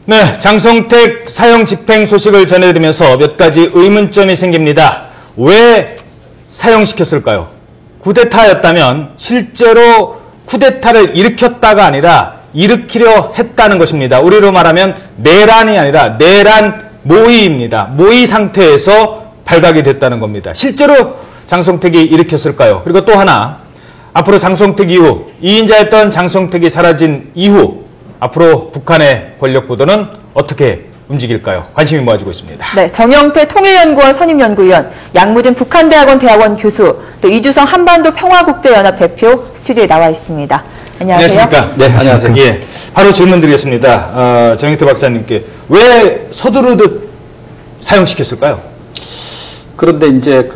네, 장성택 사형 집행 소식을 전해드리면서 몇 가지 의문점이 생깁니다. 왜 사형시켰을까요? 쿠데타였다면 실제로 쿠데타를 일으켰다가 아니라 일으키려 했다는 것입니다. 우리로 말하면 내란이 아니라 내란 모의입니다. 모의 상태에서 발각이 됐다는 겁니다. 실제로 장성택이 일으켰을까요? 그리고 또 하나, 앞으로 장성택 이후, 2인자였던 장성택이 사라진 이후 앞으로 북한의 권력 구도는 어떻게 움직일까요? 관심이 모아지고 있습니다. 네, 정영태 통일연구원 선임연구위원, 양무진 북한대학원 대학원 교수, 또 이주성 한반도 평화국제연합 대표 스튜디오에 나와 있습니다. 안녕하세요. 안녕하십니까? 네, 안녕하세요. 예, 바로 질문 드리겠습니다. 정영태 박사님께 왜 서두르듯 사형시켰을까요? 그런데 이제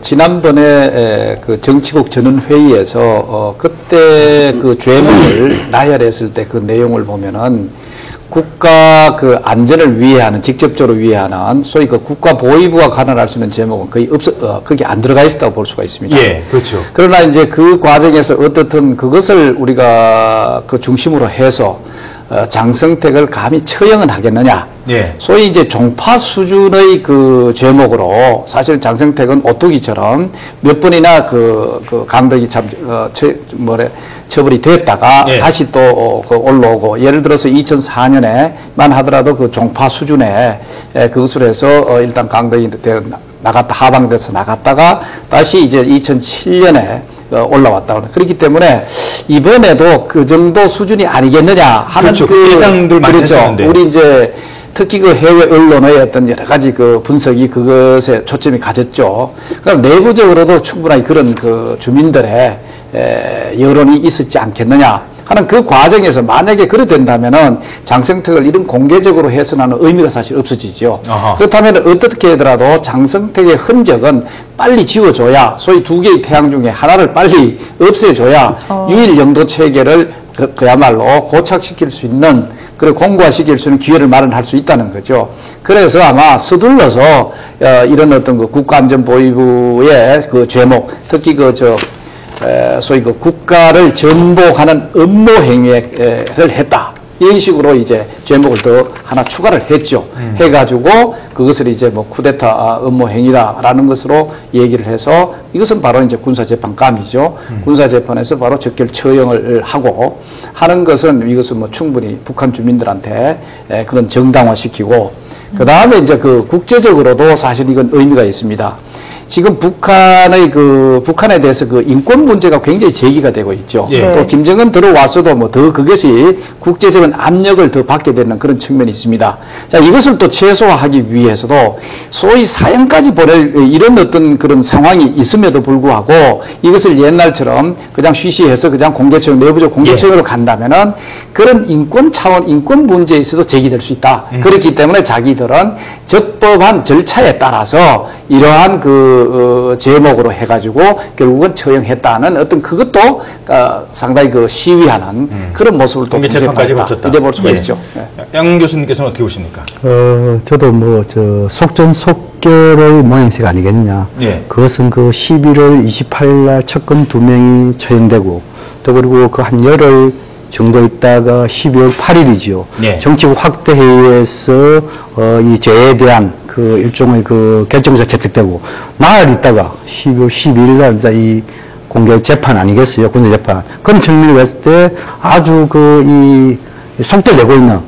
지난번에 정치국 전원회의에서 그때 그 죄명을 나열했을 때 그 내용을 보면은 국가 안전을 위해하는, 직접적으로 위해하는 소위 국가 보위부가 관할할 수 있는 제목은 거의 거기 안 들어가 있었다고 볼 수가 있습니다. 예, 그렇죠. 그러나 이제 그 과정에서 어떻든 그것을 우리가 중심으로 해서 장성택을 감히 처형은 하겠느냐. 예. 소위 이제 종파 수준의 제목으로 사실 장성택은 오뚜기처럼 몇 번이나 강덕이 처벌이 됐다가 예. 다시 또 올라오고, 예를 들어서 2004년에만 하더라도 종파 수준에 그것을 해서 일단 강덕이 하방돼서 나갔다가 다시 이제 2007년에 올라왔다. 그렇기 때문에 이번에도 그 정도 수준이 아니겠느냐 하는 그렇죠. 예상들 많이 했었는데. 우리 이제 특히 해외 언론의 어떤 여러 가지 분석이 그것에 초점이 가졌죠. 그럼 내부적으로도 충분히 그런 주민들의 여론이 있었지 않겠느냐 하는 그 과정에서 만약에 그래 된다면은 장성택을 이런 공개적으로 해서는 의미가 사실 없어지죠. 아하. 그렇다면 어떻게 하더라도 장성택의 흔적은 빨리 지워줘야, 소위 두 개의 태양 중에 하나를 빨리 없애줘야 유일 영도 체계를 그야말로 고착시킬 수 있는, 그리고 공고화시킬 수 있는 기회를 마련할 수 있다는 거죠. 그래서 아마 서둘러서 이런 어떤 국가안전보위부의 죄목, 특히 소위 국가를 전복하는 업무 행위를 했다. 이런 식으로 이제 제목을 더 하나 추가를 했죠. 해가지고 그것을 이제 쿠데타 업무 행위다라는 것으로 얘기를 해서, 이것은 바로 이제 군사재판감이죠. 군사재판에서 바로 적결 처형을 하고 하는 것은, 이것은 충분히 북한 주민들한테 그런 정당화시키고, 그 다음에 이제 국제적으로도 사실 이건 의미가 있습니다. 지금 북한에 대해서 인권 문제가 굉장히 제기가 되고 있죠. 예. 또 김정은 들어와서도 더 그것이 국제적인 압력을 더 받게 되는 그런 측면이 있습니다. 자, 이것을 또 최소화하기 위해서도 소위 사형까지 보낼 이런 어떤 그런 상황이 있음에도 불구하고 이것을 옛날처럼 그냥 쉬쉬해서 그냥 공개처형, 내부적 공개처형으로 간다면은 그런 인권 차원, 인권 문제에 있어도 제기될 수 있다. 그렇기 때문에 자기들은 적법한 절차에 따라서 이러한 제목으로 해가지고 결국은 처형했다는 어떤 그것도 상당히 시위하는 그런 모습을 또 공개재판까지 거쳤다. 이래 볼 수가 예. 있죠. 예. 양 교수님께서는 어떻게 보십니까? 저도 속전속결의 모양새가 아니겠느냐. 예. 그것은 11월 28일 날 첫건 2명이 처형되고, 또 그리고 한 열흘 정도 있다가 12월 8일이지요. 예. 정치국 확대회의에서 이 죄에 대한 일종의 결정서 채택되고, 나흘 있다가 12월 12일 날 이 공개 재판 아니겠어요? 군사 재판. 그런 측면을 봤을 때 아주 이 속도내고 있는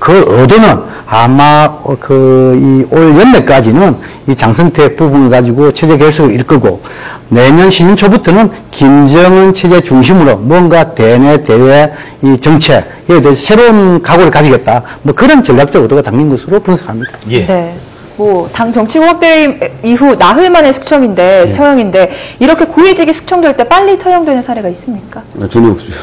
의도는 아마 올 연내까지는 이 장성택 부분을 가지고 체제 결석을 이끌고, 내년 신년 초부터는 김정은 체제 중심으로 뭔가 대내 대외 이 정책에 대해서 새로운 각오를 가지겠다. 그런 전략적 의도가 담긴 것으로 분석합니다. 예. 네. 당 정치국 확대 이후 나흘 만에 처형인데 이렇게 고위직이 숙청될 때 빨리 처형되는 사례가 있습니까? 전혀 없죠.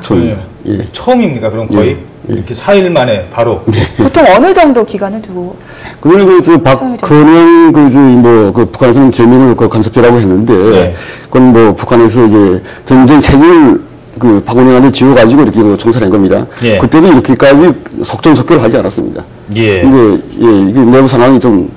처음입니다. 예. 처음입니까? 그럼 거의 이렇게 4일 만에 바로. 보통 어느 정도 기간을 두고? 그거는 박헌영 북한에서는 제명을 간섭죄라고 했는데, 네. 그건 북한에서 이제 전쟁 책임을 박헌영한테 지워가지고 이렇게 청산한 겁니다. 예. 그때는 이렇게까지 속전속결을 하지 않았습니다. 예. 근데 이게 내부 상황이 좀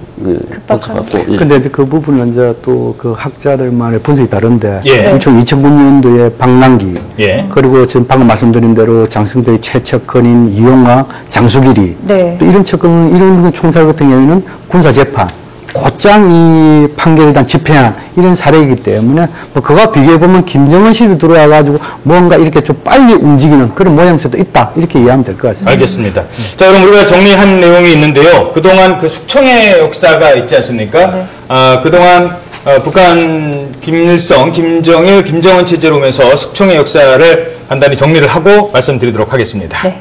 복잡하고. 예. 근데 이제 그 부분은 이제 또 그 학자들만의 분석이 다른데, 예. 2009년도에 박남기, 예. 그리고 지금 방금 말씀드린 대로 장성택의 최측근인 이용화, 장수길이, 네. 또 이런 측근, 이런 총살 같은 경우에는 군사재판, 곧장 이 판결단 집행한 이런 사례이기 때문에 뭐 그거 비교해보면 김정은 시대 들어와가지고 뭔가 이렇게 좀 빨리 움직이는 그런 모양새도 있다. 이렇게 이해하면 될 것 같습니다. 알겠습니다. 자, 그럼 우리가 정리한 내용이 있는데요. 그동안 그 숙청의 역사가 있지 않습니까? 네. 그동안 북한 김일성, 김정일, 김정은 체제로 오면서 숙청의 역사를 간단히 정리를 하고 말씀드리도록 하겠습니다. 네.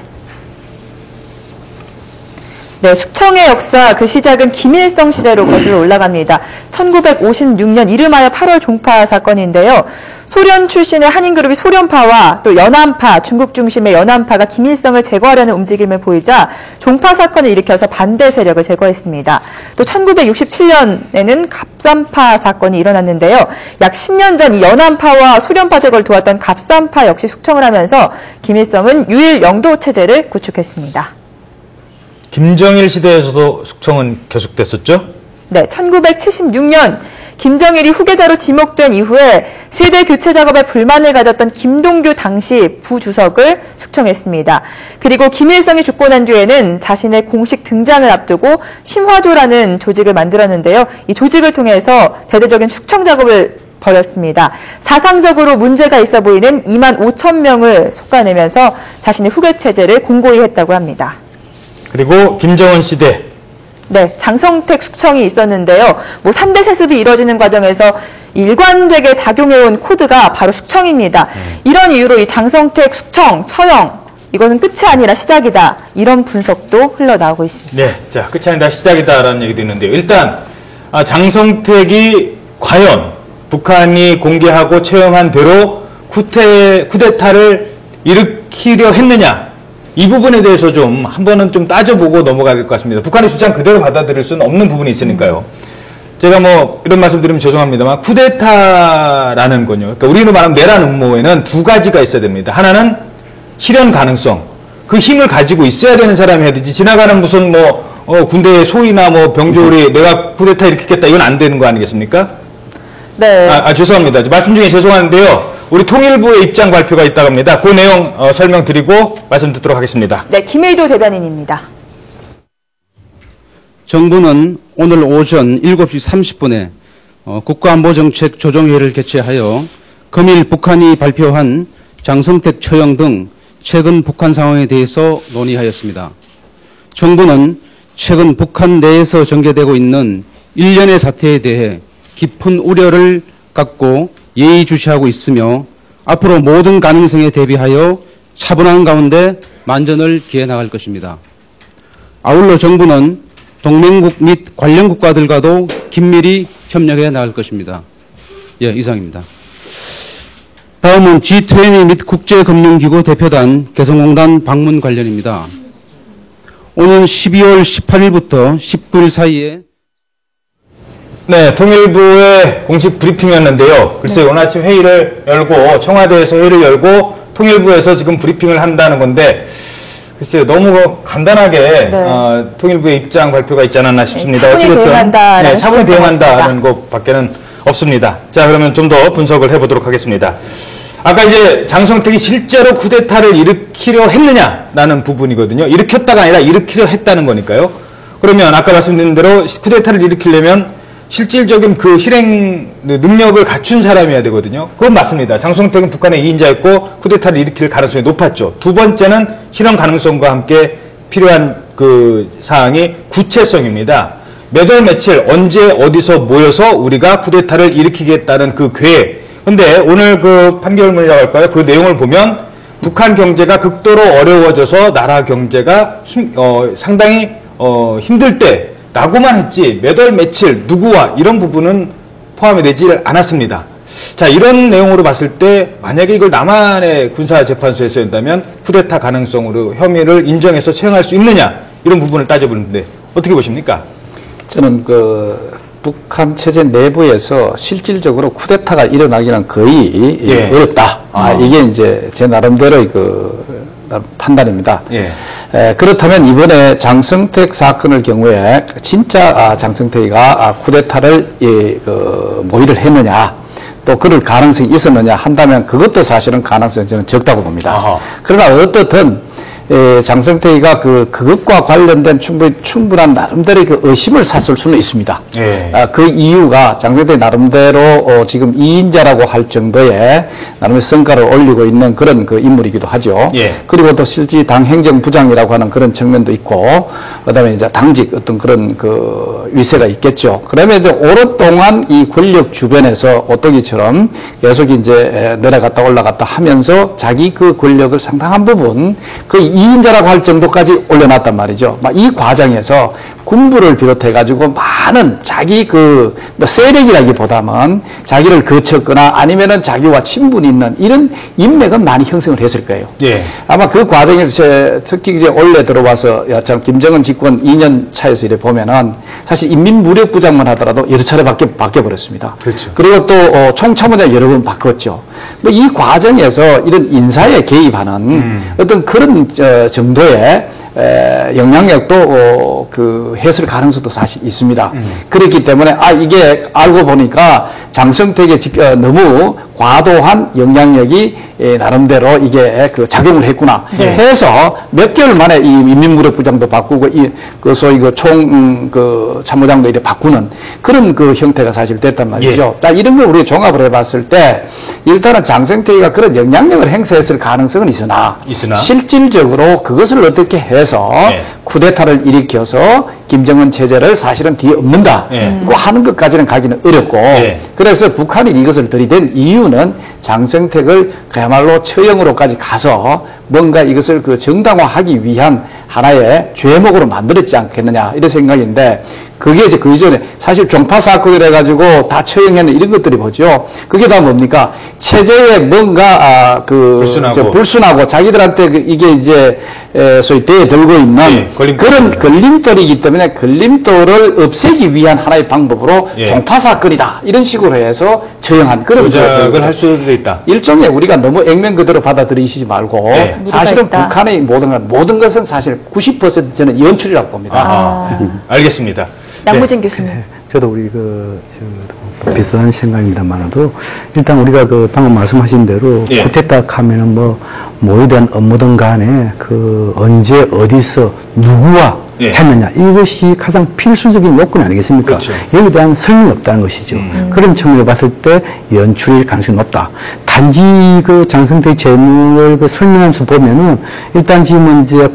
네, 숙청의 역사 그 시작은 김일성 시대로 거슬러 올라갑니다. 1956년 이름하여 8월 종파 사건인데요. 소련 출신의 한인그룹이 소련파와 또 연안파, 중국 중심의 연안파가 김일성을 제거하려는 움직임을 보이자 종파 사건을 일으켜서 반대 세력을 제거했습니다. 또 1967년에는 갑산파 사건이 일어났는데요. 약 10년 전 이 연안파와 소련파 제거를 도왔던 갑산파 역시 숙청을 하면서 김일성은 유일 영도 체제를 구축했습니다. 김정일 시대에서도 숙청은 계속됐었죠? 네, 1976년 김정일이 후계자로 지목된 이후에 세대 교체 작업에 불만을 가졌던 김동규 당시 부주석을 숙청했습니다. 그리고 김일성이 죽고 난 뒤에는 자신의 공식 등장을 앞두고 신화조라는 조직을 만들었는데요. 이 조직을 통해서 대대적인 숙청 작업을 벌였습니다. 사상적으로 문제가 있어 보이는 2만 5천 명을 솎아내면서 자신의 후계 체제를 공고히 했다고 합니다. 그리고 김정은 시대. 네, 장성택 숙청이 있었는데요. 3대 세습이 이루어지는 과정에서 일관되게 작용해온 코드가 바로 숙청입니다. 이런 이유로 이 장성택 숙청, 처형, 이것은 끝이 아니라 시작이다. 이런 분석도 흘러나오고 있습니다. 네, 자, 끝이 아니다 시작이다라는 얘기도 있는데요. 일단 장성택이 과연 북한이 공개하고 처형한 대로 쿠데타를 일으키려 했느냐? 이 부분에 대해서 좀 한 번은 좀 따져보고 넘어가야 될 것 같습니다. 북한의 주장 그대로 받아들일 수는 없는 부분이 있으니까요. 제가 뭐 이런 말씀 드리면 죄송합니다만 쿠데타라는 건요. 그러니까 우리로 말하면 내란 음모에는 두 가지가 있어야 됩니다. 하나는 실현 가능성. 그 힘을 가지고 있어야 되는 사람이 해야 되지. 지나가는 무슨 군대의 소위나 병조리 내가 쿠데타 일으키겠다 이건 안 되는 거 아니겠습니까? 네. 죄송합니다. 말씀 중에 죄송한데요. 우리 통일부의 입장 발표가 있다고 합니다. 그 내용 설명드리고 말씀 듣도록 하겠습니다. 네, 김의도 대변인입니다. 정부는 오늘 오전 7시 30분에 국가안보정책 조정회의를 개최하여 금일 북한이 발표한 장성택 처형 등 최근 북한 상황에 대해서 논의하였습니다. 정부는 최근 북한 내에서 전개되고 있는 일련의 사태에 대해 깊은 우려를 갖고 예의주시하고 있으며 앞으로 모든 가능성에 대비하여 차분한 가운데 만전을 기해 나갈 것입니다. 아울러 정부는 동맹국 및 관련 국가들과도 긴밀히 협력해 나갈 것입니다. 예, 이상입니다. 다음은 G20 및 국제금융기구 대표단 개성공단 방문 관련입니다. 오는 12월 18일부터 19일 사이에 네, 통일부의 공식 브리핑이었는데요. 글쎄요, 오늘 아침 회의를 열고, 청와대에서 회의를 열고, 통일부에서 지금 브리핑을 한다는 건데, 글쎄요, 너무 간단하게, 통일부의 입장 발표가 있지 않았나 싶습니다. 차분히 대응한다라는 네, 차분히 대응한다는 것밖에는 없습니다. 자, 그러면 좀 더 분석을 해보도록 하겠습니다. 아까 이제 장성택이 실제로 쿠데타를 일으키려 했느냐라는 부분이거든요. 일으켰다가 아니라 일으키려 했다는 거니까요. 그러면 아까 말씀드린 대로 쿠데타를 일으키려면 실질적인 그 실행 능력을 갖춘 사람이어야 되거든요. 그건 맞습니다. 장성택은 북한의 2인자였고 쿠데타를 일으킬 가능성이 높았죠. 두 번째는 실현 가능성과 함께 필요한 그 사항이 구체성입니다. 몇 월 며칠 언제 어디서 모여서 우리가 쿠데타를 일으키겠다는 그 계획. 근데 오늘 그 판결문이라고 할까요? 그 내용을 보면 북한 경제가 극도로 어려워져서 나라 경제가 상당히 힘들 때 라고만 했지 몇 월 며칠 누구와 이런 부분은 포함이 되지 않았습니다. 자, 이런 내용으로 봤을 때 만약에 이걸 남한의 군사재판소에서 한다면 쿠데타 가능성으로 혐의를 인정해서 처형할 수 있느냐 이런 부분을 따져보는데 어떻게 보십니까? 저는 북한 체제 내부에서 실질적으로 쿠데타가 일어나기는 거의 어렵다. 이게 이제 제 나름대로의 판단입니다. 예. 그렇다면 이번에 장성택 사건의 경우에 진짜 장성택이가 쿠데타를 모의를 했느냐, 또 그럴 가능성이 있었느냐 한다면 그것도 사실은 가능성이 저는 적다고 봅니다. 아하. 그러나 어떻든 장성택이가 그것과 관련된 충분한 나름대로의 그 의심을 샀을 수는 있습니다. 예. 그 이유가 장성택이 나름대로 지금 2인자라고 할 정도의 나름의 성과를 올리고 있는 그런 그 인물이기도 하죠. 예. 그리고 또 실제 당 행정부장이라고 하는 그런 측면도 있고, 그다음에 이제 당직 어떤 그런 그 위세가 있겠죠. 그러면 이제 오랫동안 이 권력 주변에서 오뚜기처럼 계속 이제 내려갔다 올라갔다 하면서 자기 그 권력을 상당한 부분 그 2인자라고 할 정도까지 올려놨단 말이죠. 이 과정에서 군부를 비롯해가지고 많은 자기 뭐 세력이라기보다는 자기를 거쳤거나 아니면은 자기와 친분이 있는 이런 인맥은 많이 형성을 했을 거예요. 예. 아마 그 과정에서 특히 이제 원래 들어와서 참 김정은 집권 2년 차에서 이래 보면은 사실 인민무력부장만 하더라도 여러 차례 바뀌어버렸습니다. 그렇죠. 그리고 또 총참모장 여러 번 바꿨죠. 이 과정에서 이런 인사에 개입하는 어떤 그런 정도의 영향력도 했을 가능성도 사실 있습니다. 그렇기 때문에 이게 알고 보니까 장성택의 너무 과도한 영향력이 나름대로 이게 작용을 했구나 해서 몇 개월 만에 이 인민무력부장도 바꾸고 소위 참모장도 이렇게 바꾸는 그런 그 형태가 사실 됐단 말이죠. 자, 이런 걸 우리가 종합을 해봤을 때 일단은 장성택이가 그런 영향력을 행사했을 가능성은 있으나 실질적으로 그것을 어떻게 해서 쿠데타를 일으켜서 김정은 체제를 사실은 뒤에 엎는다 하는 것까지는 가기는 어렵고 그래서 북한이 이것을 들이댄 이유는 장성택을 그야말로 처형으로까지 가서 뭔가 이것을 정당화하기 위한 하나의 죄목으로 만들었지 않겠느냐 이런 생각인데, 그게 이제 그 이전에 사실 종파 사건을 해가지고 다 처형했는 이런 것들이 뭐죠? 그게 다 뭡니까? 체제에 뭔가 불순하고 자기들한테 이게 이제 소위 대에 들고 있는 그런 걸림돌이기 때문에 걸림돌을 없애기 위한 하나의 방법으로 종파 사건이다 이런 식으로 해서 처형한 그런 조작을 할 수도 있다. 일종의 우리가 너무 액면 그대로 받아들이시지 말고 사실은 북한의 모든 것은 사실 90% 저는 연출이라고 봅니다. 알겠습니다. 남무진 교수님. 저도 우리 비슷한 생각입니다만도 일단 우리가 방금 말씀하신 대로 쿠데타 하면은 뭐에 대한 업무든 간에 언제 어디서 누구와 했느냐 이것이 가장 필수적인 요건 아니겠습니까? 그렇죠. 여기에 대한 설명이 없다는 것이죠. 그런 측면을 봤을 때 연출일 가능성이 높다. 단지 장성택 재물을 설명하면서 보면은 일단 지금은 이제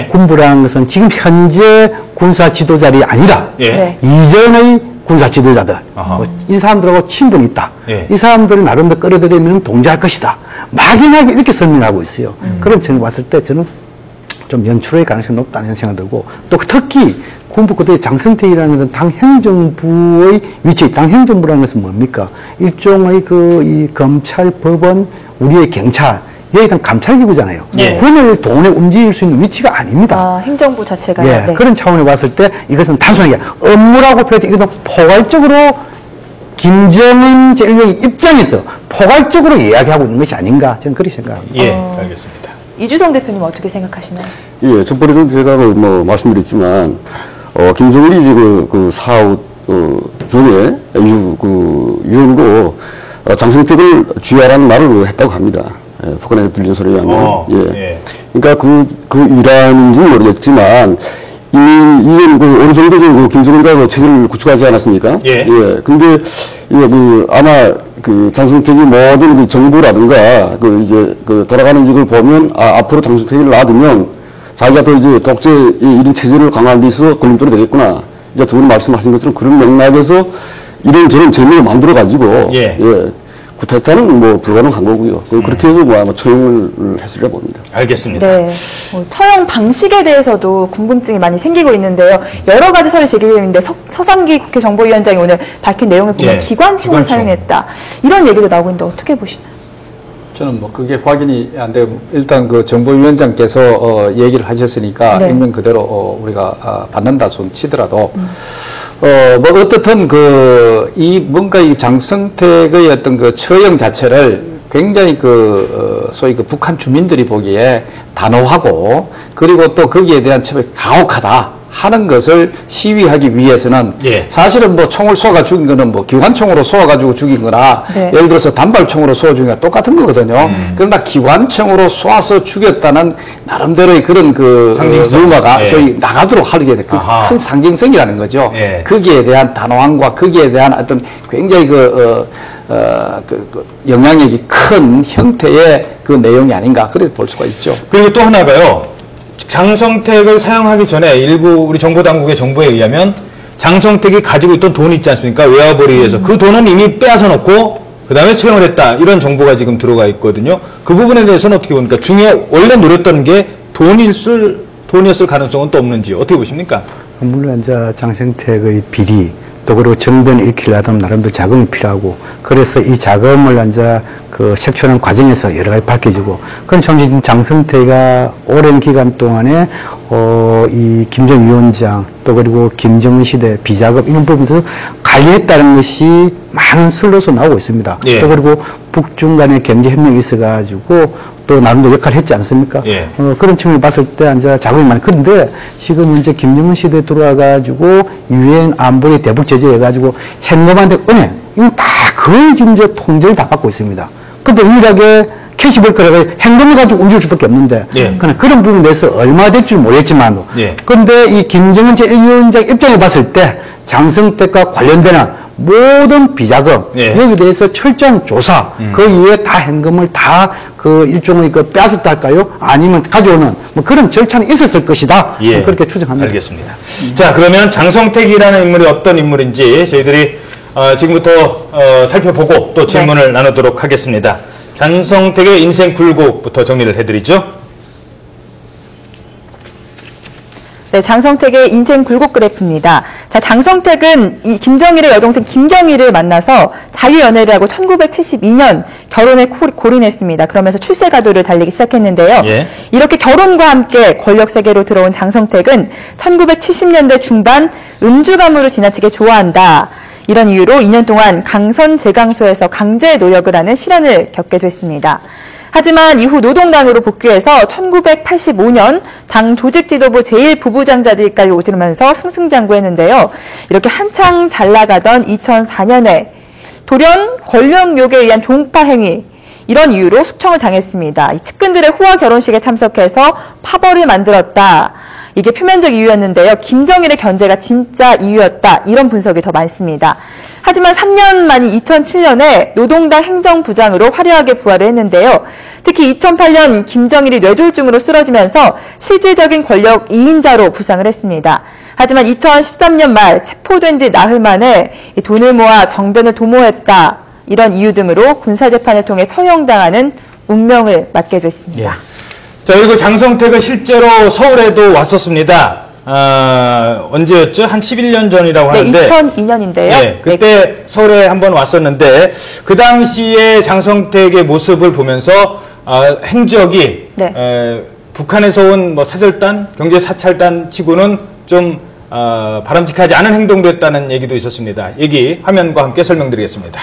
군부라는 것은 지금 현재 군사 지도자들이 아니라 이전의 군사 지도자들 이 사람들하고 친분이 있다. 이 사람들을 나름대로 끌어들이면 동조할 것이다. 막연하게 이렇게 설명하고 있어요. 그런 측면을 봤을 때 저는 좀 연출의 가능성이 높다는 생각이 들고, 또 특히 군부 그때 장성택이라는 것은 당 행정부의 위치, 당 행정부라는 것은 뭡니까? 일종의 이 검찰, 법원, 우리의 경찰, 여기 당 감찰기구잖아요. 권을 동원해 움직일 수 있는 위치가 아닙니다. 행정부 자체가. 그런 차원에 봤을 때 이것은 단순하게 업무라고 표현해, 이것은 포괄적으로 김정은 제1명의 입장에서 포괄적으로 이야기하고 있는 것이 아닌가, 저는 그렇게 생각합니다. 알겠습니다. 이주성 대표님 어떻게 생각하시나요? 첫번에도 제가 말씀드렸지만, 김정일이 사후, 전에, 유언으로, 장성택을 쥐하라는 말을 했다고 합니다. 북한에서 들린 소리에 하면. 그러니까 그 일환인지는 모르겠지만, 이미 어느 정도 김정은과 체제를 구축하지 않았습니까? 근데, 아마 장성택이 모든 정부라든가, 돌아가는 직을 보면, 앞으로 장성택을 놔두면, 자기가 또 이제 독재 이런 체제를 강화하는 데 있어서 걸림돌이 되겠구나. 이제 두 분 말씀하신 것처럼 그런 맥락에서 이런저런 재미를 만들어가지고, 쿠데타는 불가능한 거고요. 그렇게 해서 아마 처형을 했으리라 봅니다. 알겠습니다. 네. 처형 방식에 대해서도 궁금증이 많이 생기고 있는데요. 여러 가지 설이 제기되고 있는데 서상기 국회 정보위원장이 오늘 밝힌 내용을 보면 기관총을 사용했다. 이런 얘기도 나오고 있는데 어떻게 보시나요? 저는 그게 확인이 안 되고, 일단 정보위원장께서 얘기를 하셨으니까 액면 그대로 우리가 받는다 손 치더라도 어떻든 뭔가 이 장성택의 어떤 처형 자체를 굉장히 소위 북한 주민들이 보기에 단호하고 그리고 또 거기에 대한 처벌이 가혹하다 하는 것을 시위하기 위해서는 예. 사실은 뭐 총을 쏘아 죽인 거는 뭐 기관총으로 쏘아가지고 죽인 거나 네. 예를 들어서 단발총으로 쏘아 죽인 거나 똑같은 거거든요. 그러나 기관총으로 쏘아서 죽였다는 나름대로의 그런 상징성. 루머가 예. 소위 나가도록 하는 게 아하. 큰 상징성이라는 거죠. 예. 거기에 대한 단호함과 거기에 대한 어떤 굉장히 영향력이 큰 형태의 그 내용이 아닌가 그렇게 볼 수가 있죠. 그리고 또 하나가요. 장성택을 사용하기 전에 일부 우리 정보 당국의 정보에 의하면 장성택이 가지고 있던 돈이 있지 않습니까? 외화벌이에서 그 돈은 이미 빼앗아 놓고 그 다음에 수령을 했다. 이런 정보가 지금 들어가 있거든요. 그 부분에 대해서는 어떻게 보니까 원래 노렸던 게 돈이었을 가능성은 또 없는지 어떻게 보십니까? 물론 이제 장성택의 비리 또 그리고 정변을 일으키려다 나름대로 자금이 필요하고 그래서 이 자금을 이제 색출하는 과정에서 여러 가지 밝혀지고 그런 정신 장성태가 오랜 기간 동안에 이 김정일 위원장 또 그리고 김정은 시대 비자금 이런 부분에서 관리했다는 것이 많은 설로서 나오고 있습니다. 예. 또 그리고 북중 간의 경제 협력이 있어가지고 또 나름대로 역할을 했지 않습니까? 예. 그런 측면을 봤을 때 이제 자금이 많이 그런데 지금 이제 김정은 시대에 들어와가지고 유엔 안보리 대북 제재해가지고 현금한테 은행 이건 다 거의 지금 이제 통제를 다 받고 있습니다. 근데 유일하게 캐시백이라고 현금을 가지고 움직일 수밖에 없는데 예. 그러나 그런 부분에 대해서 얼마 될지 모르겠지만 예. 그런데 이 김정은 제1위원장 입장에 봤을 때 장성택과 관련되는 모든 비자금 예. 여기에 대해서 철저한 조사 그 이후에 다 현금을 다 일종의 빼앗았다 할까요? 아니면 가져오는 뭐 그런 절차는 있었을 것이다. 예. 그렇게 추정합니다. 알겠습니다. 자, 그러면 장성택이라는 인물이 어떤 인물인지 저희들이 지금부터 살펴보고 또 질문을 나누도록 하겠습니다. 장성택의 인생 굴곡부터 정리를 해드리죠. 네, 장성택의 인생 굴곡 그래프입니다. 자, 장성택은 이 김정일의 여동생 김경일을 만나서 자유연애를 하고 1972년 결혼에 골인했습니다. 그러면서 출세가도를 달리기 시작했는데요. 예. 이렇게 결혼과 함께 권력 세계로 들어온 장성택은 1970년대 중반 음주가무를 지나치게 좋아한다. 이런 이유로 2년 동안 강선제강소에서 강제 노역을 하는 시련을 겪게 됐습니다. 하지만 이후 노동당으로 복귀해서 1985년 당 조직지도부 제1부부장자직까지 오르면서 승승장구했는데요. 이렇게 한창 잘 나가던 2004년에 돌연 권력욕에 의한 종파 행위 이런 이유로 숙청을 당했습니다. 이 측근들의 호화 결혼식에 참석해서 파벌을 만들었다. 이게 표면적 이유였는데요. 김정일의 견제가 진짜 이유였다. 이런 분석이 더 많습니다. 하지만 3년 만인 2007년에 노동당 행정부장으로 화려하게 부활을 했는데요. 특히 2008년 김정일이 뇌졸중으로 쓰러지면서 실질적인 권력 2인자로 부상을 했습니다. 하지만 2013년 말 체포된 지 나흘 만에 돈을 모아 정변을 도모했다. 이런 이유 등으로 군사재판을 통해 처형당하는 운명을 맞게 됐습니다. 예. 자, 그리고 장성택은 실제로 서울에도 왔었습니다. 언제였죠? 한 11년 전이라고 하는데. 네, 2002년인데요. 예, 그때 서울에 한번 왔었는데 그 당시에 장성택의 모습을 보면서 행적이 북한에서 온 뭐 사절단, 경제사찰단 치고는 좀 바람직하지 않은 행동도 했다는 얘기도 있었습니다. 얘기 화면과 함께 설명드리겠습니다.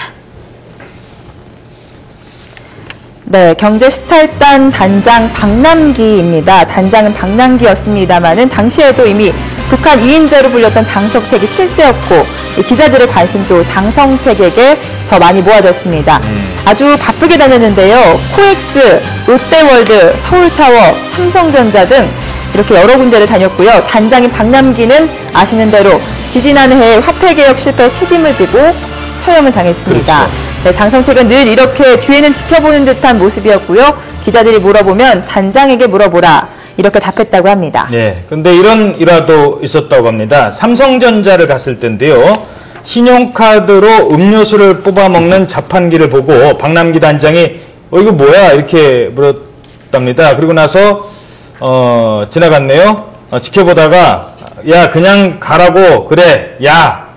네, 경제수탈단 단장 박남기입니다. 단장은 박남기였습니다만은 당시에도 이미 북한 2인자로 불렸던 장성택이 실세였고 기자들의 관심도 장성택에게 더 많이 모아졌습니다. 아주 바쁘게 다녔는데요. 코엑스, 롯데월드, 서울타워, 삼성전자 등 이렇게 여러 군데를 다녔고요. 단장인 박남기는 아시는 대로 지지난해 화폐개혁 실패에 책임을 지고 처형을 당했습니다. 그렇죠. 네, 장성택은 늘 이렇게 뒤에는 지켜보는 듯한 모습이었고요. 기자들이 물어보면 단장에게 물어보라 이렇게 답했다고 합니다. 네, 근데 이런 일화도 있었다고 합니다. 삼성전자를 갔을 때인데요. 신용카드로 음료수를 뽑아먹는 자판기를 보고 박남기 단장이 이거 뭐야 이렇게 물었답니다. 그리고 나서 지나갔네요. 지켜보다가 야 그냥 가라고 그래 야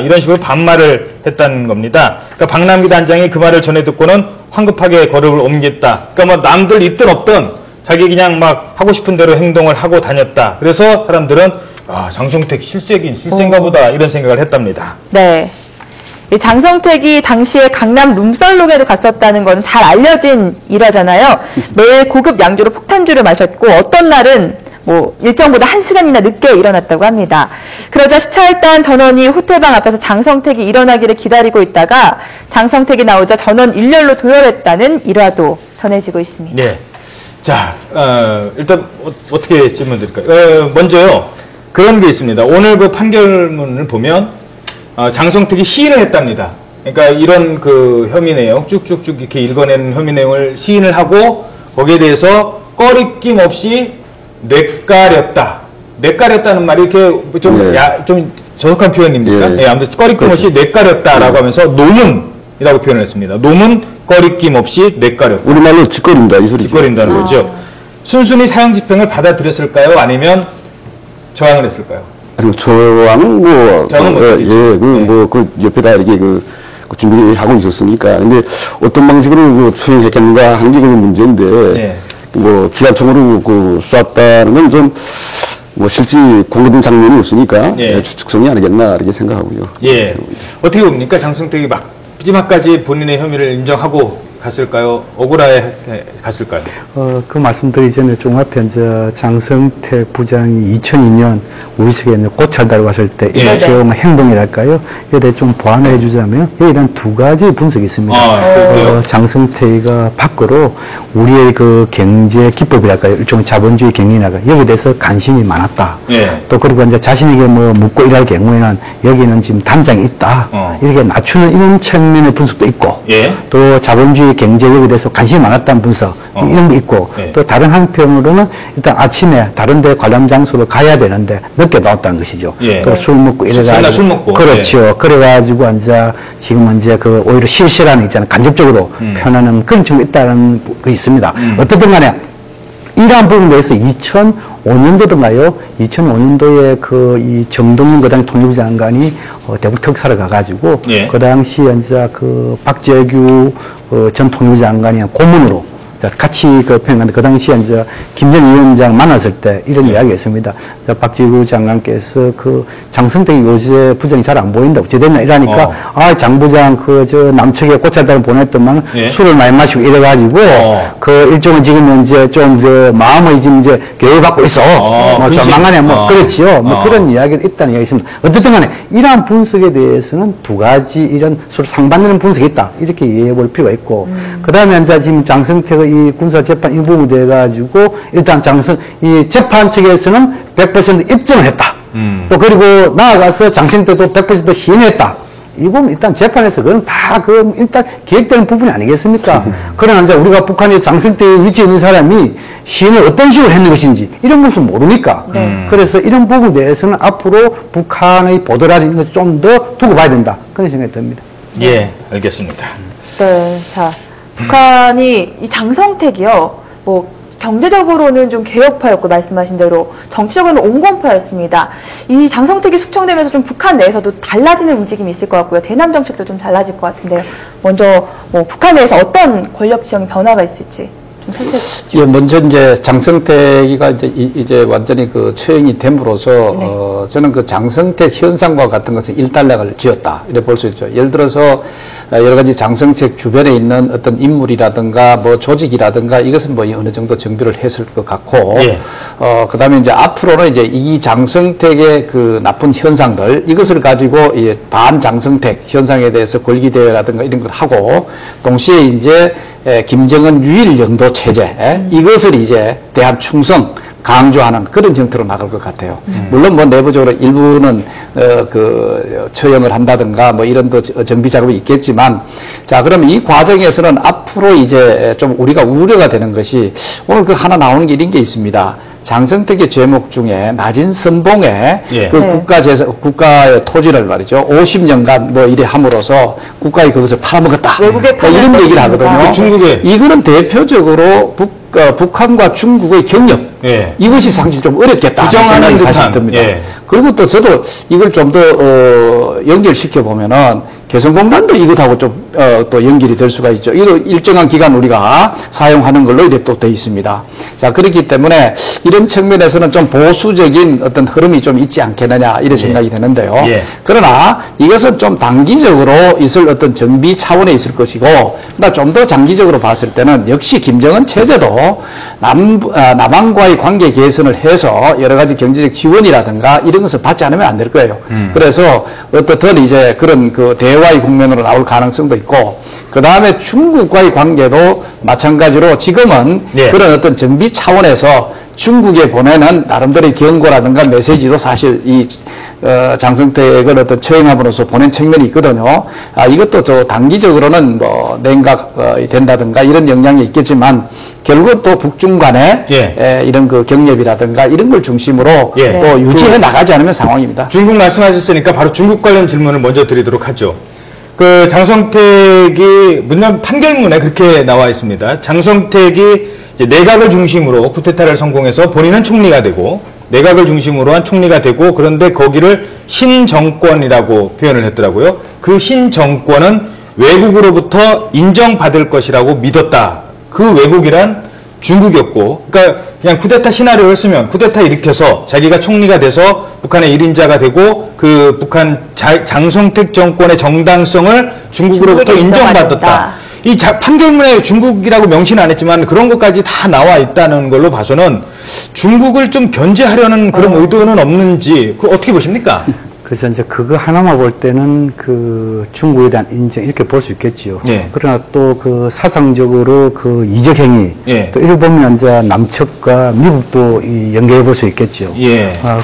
이런 식으로 반말을 했다는 겁니다. 그러니까 박남기 단장이 그 말을 전해 듣고는 황급하게 걸음을 옮겼다. 그러니까 뭐 남들 있든 없든 자기 그냥 막 하고 싶은 대로 행동을 하고 다녔다. 그래서 사람들은 장성택 실세인가 보다 이런 생각을 했답니다. 네. 이 장성택이 당시에 강남 룸살롱에도 갔었다는 건 잘 알려진 일화잖아요. 매일 고급 양주로 폭탄주를 마셨고 어떤 날은 뭐 일정보다 1시간이나 늦게 일어났다고 합니다. 그러자 시찰단 전원이 호텔방 앞에서 장성택이 일어나기를 기다리고 있다가 장성택이 나오자 전원 일렬로 도열했다는 일화도 전해지고 있습니다. 네. 자, 일단 어떻게 질문 드릴까요? 먼저요. 그런 게 있습니다. 오늘 그 판결문을 보면 장성택이 시인을 했답니다. 그러니까 이런 그 혐의 내용 쭉쭉쭉 이렇게 읽어내는 혐의 내용을 시인을 하고 거기에 대해서 꺼리낌 없이 뇌까렸다. 뇌까렸다는 말이 이렇게 좀, 네. 좀 저속한 표현입니까? 예. 예, 아무튼 꺼리낌 없이 뇌까렸다라고 하면서 노문이라고 표현을 했습니다. 노문 꺼리낌 없이 뇌까렸다. 우리말로 짓거린다 이 소리죠. 짓거린다는 거죠. 순순히 사형 집행을 받아들였을까요? 아니면 저항을 했을까요? 아니 저항은 뭐 그 옆에다 이렇게 그 준비를 하고 있었으니까. 근데 어떤 방식으로 수행했겠는가 하는 게 그 문제인데. 예. 뭐 기관총으로 그 쐈다는 건 좀 뭐 실제 공개된 장면이 없으니까 예. 추측성이 아니겠나 이렇게 생각하고요. 예. 어떻게 봅니까? 장성택이 마지막까지 본인의 혐의를 인정하고 갔을까요? 억울해 갔을까요? 그 말씀드리기 전에 좀 앞에 이제 장성택 부장이 2002년 우리 측에 고찰다를 왔을 때 예. 일종 행동이랄까요? 이에 대해 좀 보완해 주자면 여기에 대한 두 가지 분석이 있습니다. 장성택이가 밖으로 우리의 그 경제 기법이랄까요? 일종의 자본주의 경리랄까요? 여기에 대해서 관심이 많았다. 예. 또 그리고 이제 자신에게 뭐 묻고 일할 경우에는 여기는 지금 단장이 있다. 이렇게 낮추는 이런 측면의 분석도 있고 예. 또 자본주의 경제력에 대해서 관심이 많았다는 분석 이런 게 있고 예. 또 다른 한편으로는 일단 아침에 다른 데 관람 장소로 가야 되는데 늦게 나왔다는 것이죠. 예. 또 술 먹고 맨날 이래가지고 술 먹고. 그렇죠. 예. 그래가지고 이제 지금 이제 그 오히려 실시라는 있잖아요. 간접적으로 표현하는 그런 측면이 있다는 거 있습니다. 어떻든 간에 이러한 부분에 대해서 2005년도인가요? 2005년도에 그 이 정동영 그 당시 통일부 장관이 대북 특사를 가가지고 예. 그 당시에 이제 그 박재규 전 통일부 장관이 고문으로 같이 그 평행하는데 그 당시에 이제 김전 위원장 만났을 때 이런 이야기가 있습니다. 박재규 장관께서 그 장성택이 요새 부장이 잘 안 보인다. 어찌 됐나 이러니까 장 부장 그 저 남측에 고찰단을 보냈더만 예. 술을 많이 마시고 이래가지고 그 일종은 지금 이제 좀 그 마음의 지금 이제 교육을 받고 있어. 좀 망하네 뭐 그렇지요. 뭐 그런 이야기도 있다는 이야기 있습니다. 어쨌든 간에 이러한 분석에 대해서는 두 가지 이런 서로 상반되는 분석이 있다. 이렇게 이해해 볼 필요가 있고 그 다음에 이제 지금 장성택의 이 군사재판 이 부분에 대해 가지고 일단 이 재판 측에서는 100% 입증을 했다. 또 그리고 나아가서 장성택도 100% 시인했다. 이 부분 일단 재판에서 그건 다 그 일단 기획되는 부분이 아니겠습니까? 그러나 이제 우리가 북한의 장성택 위치에 있는 사람이 시인을 어떤 식으로 했는 것인지 이런 것을 모르니까. 그래서 이런 부분에 대해서는 앞으로 북한의 보도라든지 좀 더 두고 봐야 된다. 그런 생각이 듭니다. 예, 알겠습니다. 네, 자, 북한이 이 장성택이요, 뭐 경제적으로는 좀 개혁파였고 말씀하신 대로 정치적으로는 온건파였습니다. 이 장성택이 숙청되면서 좀 북한 내에서도 달라지는 움직임이 있을 것 같고요. 대남 정책도 좀 달라질 것 같은데요. 먼저 뭐 북한 내에서 어떤 권력 지형의 변화가 있을지 좀 설명해 주시죠. 예, 먼저 이제 장성택이가 이제 완전히 그 처형이 됨으로써 저는 그 장성택 현상과 같은 것은 일단락을 지었다 이렇게 볼 수 있죠. 예를 들어서 여러 가지 장성택 주변에 있는 어떤 인물이라든가 뭐 조직이라든가 이것은 뭐 어느 정도 정비를 했을 것 같고 예. 그다음에 이제 앞으로는 이제 이 장성택의 그 나쁜 현상들 이것을 가지고 이 반장성택 현상에 대해서 권리대회라든가 이런 걸 하고 동시에 이제 김정은 유일 영도 체제 이것을 이제 대한 충성 강조하는 그런 형태로 나갈 것 같아요. 물론 뭐 내부적으로 일부는 그 처형을 한다든가 뭐 이런 또 정비 작업이 있겠지만 자 그럼 이 과정에서는 앞으로 이제 좀 우리가 우려가 되는 것이 오늘 그 하나 나오는 게 이런 게 있습니다. 장성택의 죄목 중에 낮은 선봉에 예. 그 국가의 토지를 말이죠. 50년간 뭐 이래 함으로써 국가에 그것을 팔아먹었다. 외국에 뭐 이런 얘기를 하거든요. 중국에. 이거는 대표적으로 북한과 중국의 경력. 예. 이것이 상당히 좀 어렵겠다. 부정하는 생각이 사실 듯한. 듭니다. 예. 그리고 또 저도 이걸 좀 더 연결시켜 보면은 개성공단도 이것하고 좀 또 연결이 될 수가 있죠. 이거 일정한 기간 우리가 사용하는 걸로 이렇게 또 돼 있습니다. 자, 그렇기 때문에 이런 측면에서는 좀 보수적인 어떤 흐름이 좀 있지 않겠느냐 이런 생각이 드는데요. 그러나 이것은 좀 단기적으로 있을 어떤 정비 차원에 있을 것이고, 그러나 좀 더 장기적으로 봤을 때는 역시 김정은 체제도 남한과의 관계 개선을 해서 여러 가지 경제적 지원이라든가 이런 것을 받지 않으면 안 될 거예요. 그래서 어떻든 이제 그런 그 대화의 국면으로 나올 가능성도 있고, 그 다음에 중국과의 관계도 마찬가지로 지금은 그런 어떤 정비 차원에서 중국에 보내는 나름대로의 경고라든가 메시지도 사실 이 장성택을 어떤 처형함으로써 보낸 측면이 있거든요. 이것도 저 단기적으로는 뭐 냉각이 된다든가 이런 영향이 있겠지만 결국 또 북중 간의 이런 그 경협이라든가 이런 걸 중심으로 또 유지해 나가지 않으면 상황입니다. 중국 말씀하셨으니까 바로 중국 관련 질문을 먼저 드리도록 하죠. 그 장성택이 문장 판결문에 그렇게 나와 있습니다. 장성택이 이제 내각을 중심으로 쿠데타를 성공해서 본인은 총리가 되고 내각을 중심으로 한 총리가 되고, 그런데 거기를 신정권이라고 표현을 했더라고요. 그 신정권은 외국으로부터 인정받을 것이라고 믿었다. 그 외국이란 중국이었고, 그러니까 그냥 쿠데타 시나리오를 쓰면 쿠데타 일으켜서 자기가 총리가 돼서 북한의 1인자가 되고 그 북한 장성택 정권의 정당성을 중국으로부터 인정받았다. 이 판결문에 중국이라고 명시는 안 했지만 그런 것까지 다 나와 있다는 걸로 봐서는 중국을 좀 견제하려는 그런 의도는 없는지, 그거 어떻게 보십니까? 그래서 이제 그거 하나만 볼 때는 그 중국에 대한 인정 이렇게 볼 수 있겠지요. 그러나 또 그 사상적으로 그 이적 행위, 또 이를 보면 이제 남측과 미국도 연계해 볼 수 있겠지요.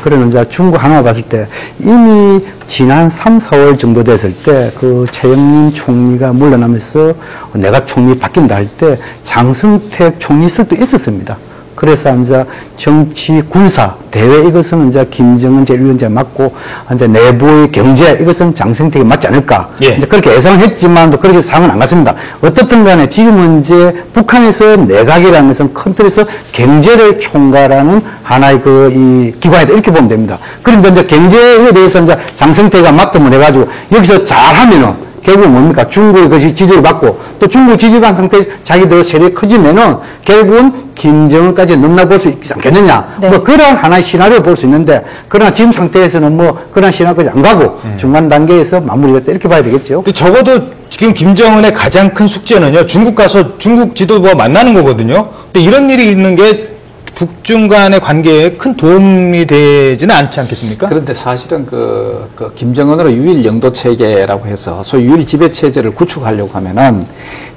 그러면 이제 중국 하나 봤을 때 이미 지난 3, 4월 정도 됐을 때 그 최영민 총리가 물러나면서 내가 총리 바뀐다 할 때 장성택 총리실도 있었습니다. 그래서 이제 정치, 군사, 대외 이것은 이제 김정은 제1위원장이 맞고 이제 내부의 경제 이것은 장성택이 맞지 않을까. 이제 그렇게 예상을 했지만 또 그렇게 상황은 안 갔습니다. 어떻든 간에 지금은 이제 북한에서 내각이라는 것은 큰 틀에서 경제를 총괄하는 하나의 이 기관이다 이렇게 보면 됩니다. 그런데 이제 경제에 대해서 이제 장성택이 맞다면 해가지고 여기서 잘하면은 결국은 뭡니까? 중국의 그 지지를 받고 또 중국 지지를 받은 상태에서 자기들 세력이 커지면은 결국은 김정은까지 넘나볼 수 있지 않겠느냐. 뭐 그런 하나의 시나리오 볼 수 있는데, 그러나 지금 상태에서는 뭐 그런 시나리오까지 안 가고 중간 단계에서 마무리됐다 이렇게 봐야 되겠죠. 적어도 지금 김정은의 가장 큰 숙제는요, 중국 가서 중국 지도부와 만나는 거거든요. 근데 이런 일이 있는 게 북중 간의 관계에 큰 도움이 되지는 않지 않겠습니까? 그런데 사실은 그 김정은으로 유일 영도 체계라고 해서 소위 유일 지배 체제를 구축하려고 하면은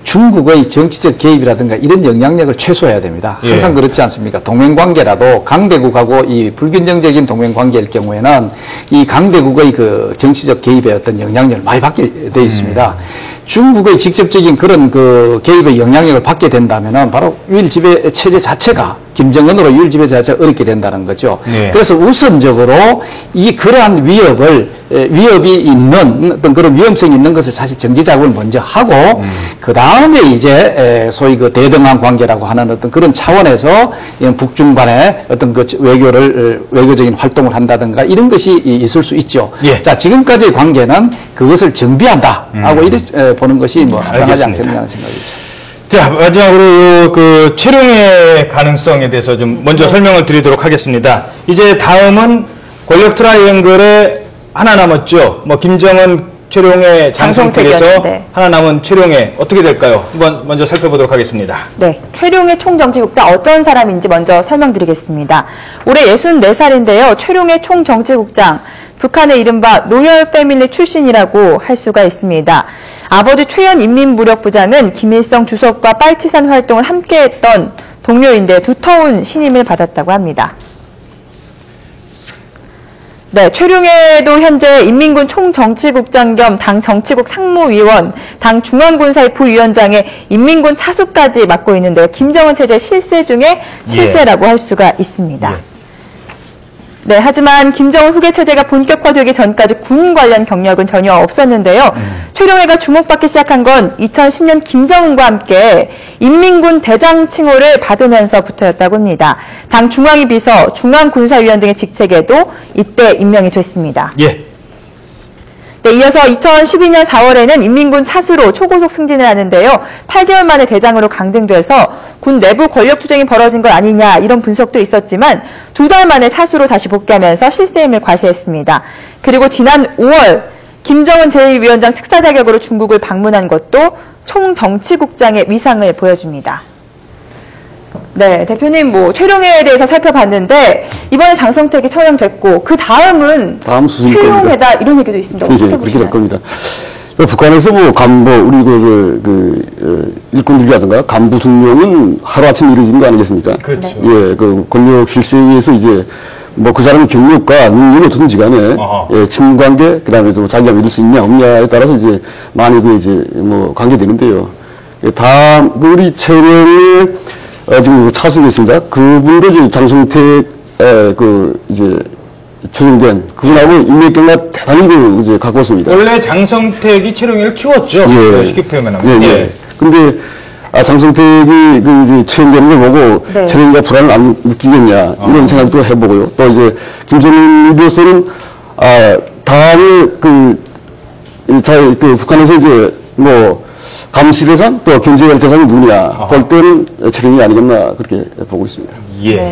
중국의 정치적 개입이라든가 이런 영향력을 최소화해야 됩니다. 항상 그렇지 않습니까? 동맹관계라도 강대국하고 이 불균형적인 동맹관계일 경우에는 이 강대국의 그 정치적 개입의 어떤 영향력을 많이 받게 돼 있습니다. 중국의 직접적인 그런 그 개입의 영향력을 받게 된다면은 바로 유일 지배 체제 자체가 김정은으로 유일 지배 자체가 어렵게 된다는 거죠. 그래서 우선적으로 그러한 위협이 있는 어떤 그런 위험성이 있는 것을 사실 정지 작업을 먼저 하고 그 다음에 이제 소위 그 대등한 관계라고 하는 어떤 그런 차원에서 북중 간의 어떤 그 외교적인 활동을 한다든가 이런 것이 있을 수 있죠. 자, 지금까지의 관계는 그것을 정비한다 하고 이렇게 보는 것이 뭐 합당하지 않겠느냐 하는 생각이죠. 자, 마지막으로 그 최룡의 가능성에 대해서 좀 먼저 설명을 드리도록 하겠습니다. 이제 다음은 권력 트라이앵글에 하나 남았죠. 뭐 김정은, 최룡의, 장성택에서 하나 남은 최룡의 어떻게 될까요? 한번 먼저 살펴보도록 하겠습니다. 네, 최룡의 총정치국장 어떤 사람인지 먼저 설명드리겠습니다. 올해 64살인데요. 최룡의 총정치국장, 북한의 이른바 로열 패밀리 출신이라고 할 수가 있습니다. 아버지 최현 인민무력부장은 김일성 주석과 빨치산 활동을 함께했던 동료인데 두터운 신임을 받았다고 합니다. 네, 최룡해도 현재 인민군 총정치국장 겸 당 정치국 상무위원, 당 중앙군사위 부위원장의 인민군 차수까지 맡고 있는데요. 김정은 체제 실세 중에 실세라고 할 수가 있습니다. 네, 하지만 김정은 후계 체제가 본격화되기 전까지 군 관련 경력은 전혀 없었는데요. 최룡해가 주목받기 시작한 건 2010년 김정은과 함께 인민군 대장 칭호를 받으면서부터였다고 합니다. 당 중앙위 비서, 중앙군사위원 등의 직책에도 이때 임명이 됐습니다. 네, 이어서 2012년 4월에는 인민군 차수로 초고속 승진을 하는데요. 8개월 만에 대장으로 강등돼서 군 내부 권력 투쟁이 벌어진 것 아니냐 이런 분석도 있었지만 2달 만에 차수로 다시 복귀하면서 실세임을 과시했습니다. 그리고 지난 5월 김정은 제2위원장 특사 자격으로 중국을 방문한 것도 총정치국장의 위상을 보여줍니다. 네, 대표님 최룡해에 대해서 살펴봤는데 이번에 장성택이 처형됐고 그 다음은 다음 수순일 최룡해다 이런 얘기도 있습니다. 예, 그렇게 될 겁니다. 북한에서 우리 일꾼들이라든가 간부 등용은 하루아침에 이루어진 거 아니겠습니까? 그렇죠. 예, 권력 실세에 의해서 이제 그 사람의 경력과 능력이 어떻든지 간에, 예, 친분 관계, 그 다음에 또 자기가 믿을 수 있냐, 없냐에 따라서 이제 많이 관계되는데요. 우리 최룡의 지금 차수됐습니다. 그분도 이제 장성택, 추정된 그분하고 인맥경과 대단히 이제 가까웠습니다. 원래 장성택이 최룡해를 키웠죠. 예. 쉽게 표현하면. 예. 근데, 장성택이 이제 추정되는 걸 보고 네. 최룡해가 불안을 안 느끼겠냐, 이런 생각도 해보고요. 또 이제 김정일로서는, 다음에 북한에서 이제 감시대상 또 경제할 대상이 누구냐 볼 때는 최룡이 아니겠나 그렇게 보고 있습니다. 예.